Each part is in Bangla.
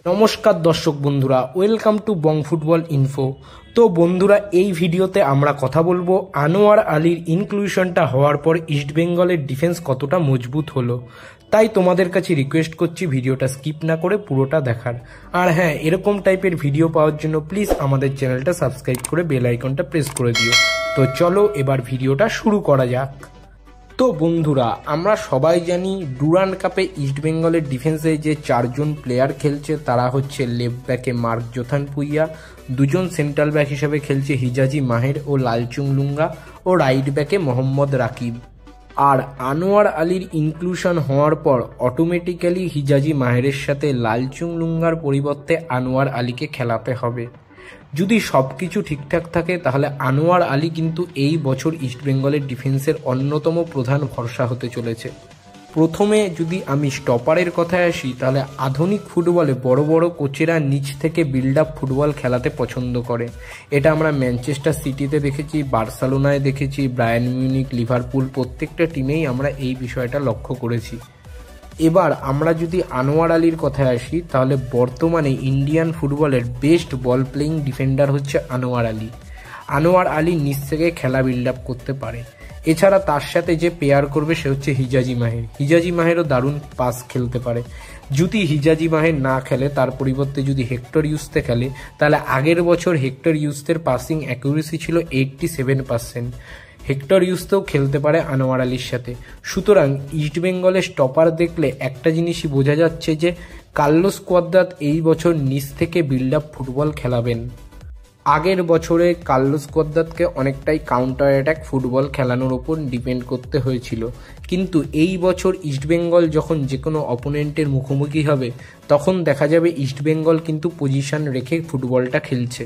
নমস্কার দর্শক বন্ধুরা, welcome to Bong football info. তো বন্ধুরা, এই ভিডিওতে আমরা কথা বলবো আনোয়ার আলীর ইনক্লুশনটা হওয়ার পর ইস্টবেঙ্গলের ডিফেন্স কতটা মজবুত হলো। তাই তোমাদের কাছে রিকোয়েস্ট করছি ভিডিওটা স্কিপ না করে পুরোটা দেখার। আর হ্যাঁ, এরকম টাইপের ভিডিও পাওয়ার জন্য প্লিজ আমাদের চ্যানেলটা সাবস্ক্রাইব করে বেল আইকনটা প্রেস করে দিও। তো চলো এবার ভিডিওটা শুরু করা যাক। তো বন্ধুরা, আমরা সবাই জানি ডুরান্ড কাপে ইস্টবেঙ্গলের ডিফেন্সে যে চারজন প্লেয়ার খেলছে তারা হচ্ছে লেফট ব্যাকে মার্ক জোথান পুইয়া, দুজন সেন্ট্রাল ব্যাক হিসেবে খেলছে হিজাজি মাহের ও লালচুং লুঙ্গা, ও রাইট ব্যাকে মোহাম্মদ রাকিব। আর আনোয়ার আলীর ইনক্লুশন হওয়ার পর অটোমেটিক্যালি হিজাজি মাহেরের সাথে লালচুং লুঙ্গার পরিবর্তে আনোয়ার আলীকে খেলাতে হবে। যদি সব কিছু ঠিকঠাক থাকে তাহলে আনোয়ার আলী কিন্তু এই বছর ইস্টবেঙ্গলের ডিফেন্সের অন্যতম প্রধান ভরসা হতে চলেছে। প্রথমে যদি আমি স্টপারের কথায় আসি, তাহলে আধুনিক ফুটবলে বড় বড় কোচেরা নিচ থেকে বিল্ড আপ ফুটবল খেলাতে পছন্দ করে। এটা আমরা ম্যানচেস্টার সিটিতে দেখেছি, বার্সেলোনায় দেখেছি, বায়ার্ন মিউনিখ, লিভারপুল, প্রত্যেকটা টিমেই আমরা এই বিষয়টা লক্ষ্য করেছি। এবার আমরা যদি আনোয়ার আলীর কথায় আসি, তাহলে বর্তমানে ইন্ডিয়ান ফুটবলের বেস্ট বল প্লেয়িং ডিফেন্ডার হচ্ছে আনোয়ার আলী। আনোয়ার আলী নিচ থেকে খেলা বিল্ড আপ করতে পারে। এছাড়া তার সাথে যে পেয়ার করবে সে হচ্ছে হিজাজি মাহের। হিজাজি মাহেরও দারুণ পাস খেলতে পারে। যদি হিজাজি মাহের না খেলে, তার পরিবর্তে যদি হেক্টর ইউসতে খেলে, তাহলে আগের বছর হেক্টর ইউসের পাসিং অ্যাকুরেসি ছিল 87%। হেক্টর ইউসতেও খেলতে পারে আনোয়ার আলীর সাথে। সুতরাং ইস্টবেঙ্গলের স্টপার দেখলে একটা জিনিসই বোঝা যাচ্ছে যে কার্লোস কোয়াদ্রাত এই বছর নিচ থেকে বিল্ড আপ ফুটবল খেলাবেন। আগের বছরে কার্লোস কোয়াদ্রাতকে অনেকটাই কাউন্টার অ্যাটাক ফুটবল খেলানোর ওপর ডিপেন্ড করতে হয়েছিল, কিন্তু এই বছর ইস্টবেঙ্গল যখন যে কোনো অপোনেন্টের মুখোমুখি হবে তখন দেখা যাবে ইস্টবেঙ্গল কিন্তু পজিশন রেখে ফুটবলটা খেলছে।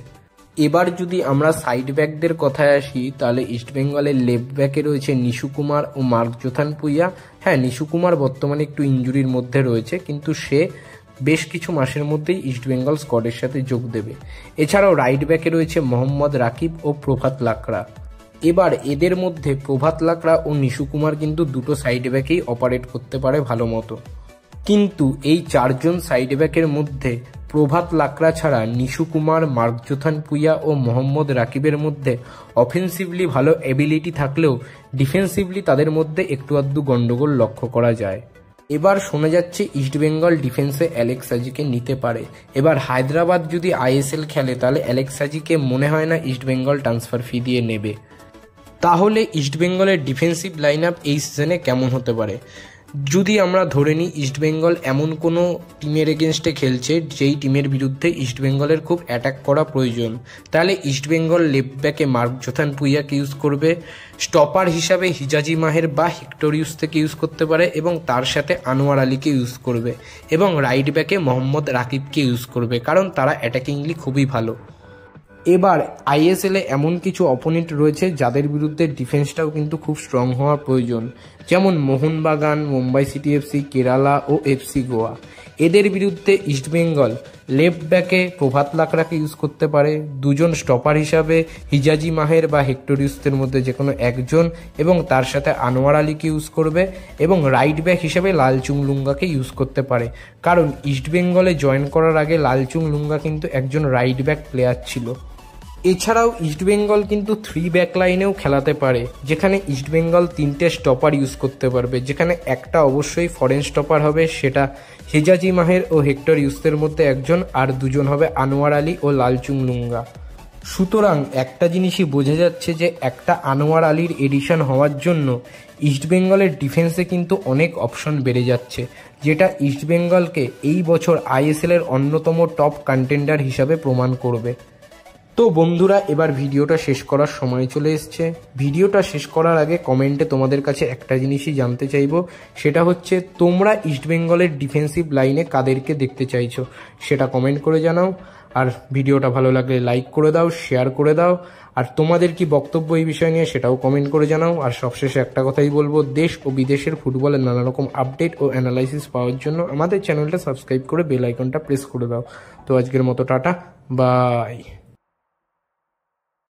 এবার যদি আমরা সাইড ব্যাকদের কথায় আসি, তাহলে ইস্টবেঙ্গলের লেফট ব্যাকে রয়েছে নিশু কুমার ও মার্ক জোথান পুইয়া। হ্যাঁ, নিশু কুমার বর্তমানে একটু ইনজুরির মধ্যে রয়েছে, কিন্তু সে বেশ কিছু মাসের মধ্যেই ইস্টবেঙ্গল স্কোয়াডের সাথে যোগ দেবে। এছাড়াও রাইট ব্যাকে রয়েছে মোহাম্মদ রাকিব ও প্রভাত লাকড়া। এবার এদের মধ্যে প্রভাত লাকড়া ও নিশু কুমার কিন্তু দুটো সাইড ব্যাকেই অপারেট করতে পারে ভালো মতো, কিন্তু এই চারজন সাইড ব্যাকের মধ্যে প্রভাত লাকড়া ছাড়া নিশু কুমার, মার্ক জোথান পুইয়া ও মোহাম্মদ রাকিবের মধ্যে অফেন্সিভলি ভালো এবিলিটি থাকলেও ডিফেন্সিভলি তাদের মধ্যে একটু আধটু গন্ডগোল লক্ষ্য করা যায়। এবার শোনা যাচ্ছে ইস্টবেঙ্গল ডিফেন্সে অ্যালেক্স সাজিকে নিতে পারে। এবার হায়দ্রাবাদ যদি আইএসএল খেলে তাহলে অ্যালেক্স সাজিকে মনে হয় না ইস্টবেঙ্গল ট্রান্সফার ফি দিয়ে নেবে। তাহলে ইস্টবেঙ্গলের ডিফেন্সিভ লাইন আপ এই সিজনে কেমন হতে পারে? যদি আমরা ধরে নিই ইস্টবেঙ্গল এমন কোনো টিমের এগেনস্টে খেলছে যেই টিমের বিরুদ্ধে ইস্টবেঙ্গলের খুব অ্যাটাক করা প্রয়োজন, তাহলে ইস্টবেঙ্গল লেফট ব্যাকে মার্ক জোথান পুইয়াকে ইউজ করবে, স্টপার হিসাবে হিজাজি মাহের বা হেক্টর ইউজ থেকে ইউজ করতে পারে, এবং তার সাথে আনোয়ার আলীকে ইউজ করবে, এবং রাইট ব্যাকে মোহাম্মদ রাকিবকে ইউজ করবে, কারণ তারা অ্যাটাকিংলি খুবই ভালো। এবার আইএসএলে এমন কিছু অপোনেন্ট রয়েছে যাদের বিরুদ্ধে ডিফেন্সটাও কিন্তু খুব স্ট্রং হওয়া প্রয়োজন, যেমন মোহনবাগান, মুম্বাই সিটি এফসি, কেরালা ও এফসি গোয়া। এদের বিরুদ্ধে ইস্টবেঙ্গল লেফট ব্যাকে প্রভাত লাকড়াকে ইউজ করতে পারে, দুজন স্টপার হিসাবে হিজাজি মাহের বা হেক্টর ইউসের মধ্যে যে কোনো একজন, এবং তার সাথে আনোয়ার আলীকে ইউজ করবে, এবং রাইট ব্যাক হিসাবে লালচুং লুঙ্গাকে ইউজ করতে পারে, কারণ ইস্টবেঙ্গলে জয়েন করার আগে লালচুং লুঙ্গা কিন্তু একজন রাইট ব্যাক প্লেয়ার ছিল। এছাড়াও ইস্টবেঙ্গল কিন্তু 3 ব্যাক লাইনেও খেলাতে পারে, যেখানে ইস্টবেঙ্গল 3টে স্টপার ইউজ করতে পারবে, যেখানে একটা অবশ্যই ফরেন স্টপার হবে, সেটা হিজাজি মাহের ও হেক্টর ইউসের মধ্যে একজন, আর দুজন হবে আনোয়ার আলী ও লালচুং লুঙ্গা। সুতরাং একটা জিনিসই বোঝা যাচ্ছে যে একটা আনোয়ার আলীর এডিশন হওয়ার জন্য ইস্টবেঙ্গলের ডিফেন্সে কিন্তু অনেক অপশন বেড়ে যাচ্ছে, যেটা ইস্টবেঙ্গলকে এই বছর আইএসএলের অন্যতম টপ কন্টেন্ডার হিসাবে প্রমাণ করবে। তো বন্ধুরা, এবার ভিডিওটা শেষ করার সময় চলে এসছে। ভিডিওটা শেষ করার আগে কমেন্টে তোমাদের কাছে একটা জিনিসই জানতে চাইবো, সেটা হচ্ছে তোমরা ইস্টবেঙ্গলের ডিফেন্সিভ লাইনে কাদেরকে দেখতে চাইছো সেটা কমেন্ট করে জানাও। আর ভিডিওটা ভালো লাগলে লাইক করে দাও, শেয়ার করে দাও, আর তোমাদের কি বক্তব্য এই বিষয় নিয়ে সেটাও কমেন্ট করে জানাও। আর সবশেষে একটা কথাই বলবো, দেশ ও বিদেশের ফুটবলের নানা রকম আপডেট ও অ্যানালাইসিস পাওয়ার জন্য আমাদের চ্যানেলটা সাবস্ক্রাইব করে বেল আইকনটা প্রেস করে দাও। তো আজকের মতো টাটা, বাই।